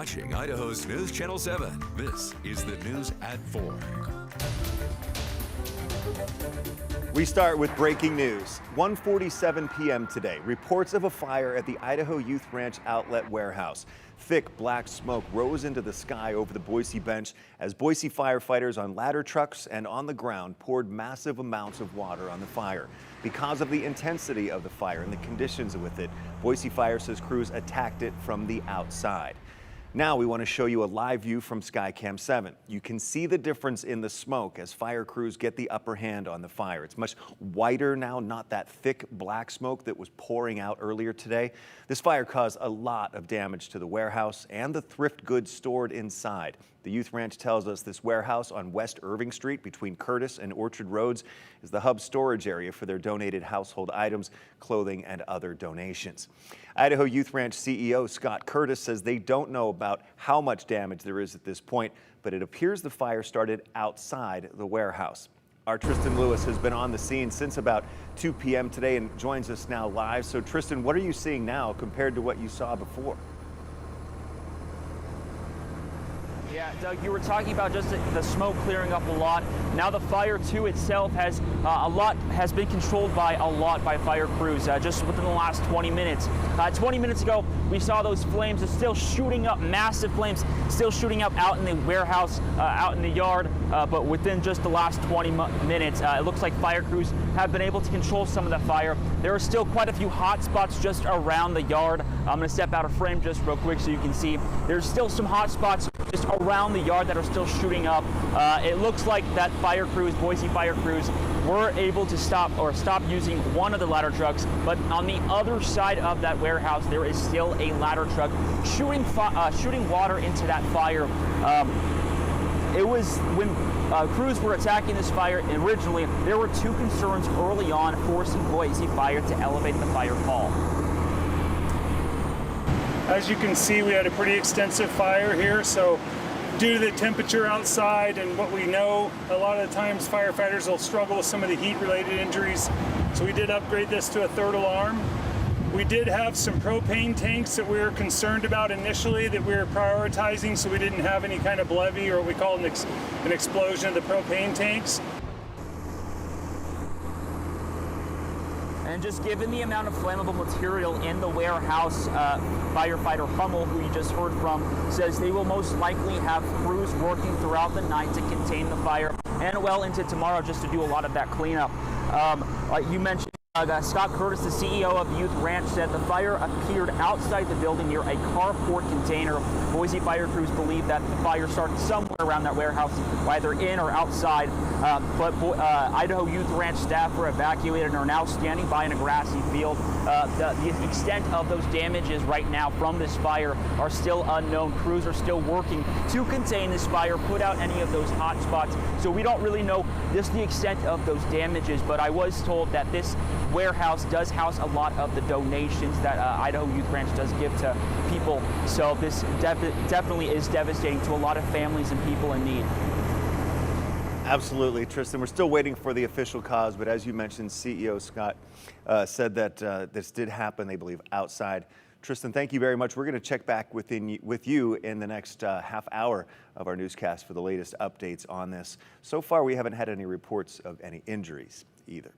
Watching Idaho's News Channel 7. This is the news at 4. We start with breaking news. 1:47 p.m. today. Reports of a fire at the Idaho Youth Ranch Outlet warehouse. Thick black smoke rose into the sky over the Boise bench as Boise firefighters on ladder trucks and on the ground poured massive amounts of water on the fire. Because of the intensity of the fire and the conditions with it, Boise Fire says crews attacked it from the outside. Now we want to show you a live view from Skycam 7. You can see the difference in the smoke as fire crews get the upper hand on the fire. It's much whiter now, not that thick black smoke that was pouring out earlier today. This fire caused a lot of damage to the warehouse and the thrift goods stored inside. The Youth Ranch tells us this warehouse on West Irving Street between Curtis and Orchard Roads is the hub storage area for their donated household items, clothing, and other donations. Idaho Youth Ranch CEO Scott Curtis says they don't know about how much damage there is at this point, but it appears the fire started outside the warehouse. Our Tristan Lewis has been on the scene since about 2 p.m. today and joins us now live. So Tristan, what are you seeing now compared to what you saw before? Yeah, Doug, you were talking about just the smoke clearing up a lot. Now the fire too itself has been controlled by fire crews just within the last 20 minutes. 20 minutes ago, we saw those flames still shooting up, massive flames still shooting up out in the warehouse, out in the yard. But within just the last 20 minutes, it looks like fire crews have been able to control some of the fire. There are still quite a few hot spots just around the yard. I'm going to step out of frame just real quick so you can see. There's still some hot spots just around the yard that are still shooting up. It looks like that fire crews, Boise fire crews, were able to stop using one of the ladder trucks, but on the other side of that warehouse, there is still a ladder truck shooting water into that fire. It was when crews were attacking this fire originally, there were two concerns early on forcing Boise Fire to elevate the fire call. As you can see, we had a pretty extensive fire here, so due to the temperature outside and what we know, a lot of the times firefighters will struggle with some of the heat-related injuries. So we did upgrade this to a third alarm. We did have some propane tanks that we were concerned about initially that we were prioritizing so we didn't have any kind of levy or what we call an explosion of the propane tanks. And just given the amount of flammable material in the warehouse, firefighter Hummel, who you just heard from, says they will most likely have crews working throughout the night to contain the fire and well into tomorrow just to do a lot of that cleanup. Like you mentioned, Scott Curtis, the CEO of the Youth Ranch, said the fire appeared outside the building near a carport container. Boise fire crews believe that the fire started somewhere around that warehouse, either in or outside. But Idaho Youth Ranch staff were evacuated and are now standing by in a grassy field. The extent of those damages right now from this fire are still unknown. Crews are still working to contain this fire, put out any of those hot spots. So we don't really know just the extent of those damages, but I was told that this warehouse does house a lot of the donations that Idaho Youth Ranch does give to people. So this definitely is devastating to a lot of families and people in need. Absolutely, Tristan. We're still waiting for the official cause, but as you mentioned, CEO Scott said that this did happen, they believe, outside. Tristan, thank you very much. We're going to check back with you in the next half hour of our newscast for the latest updates on this. So far, we haven't had any reports of any injuries either.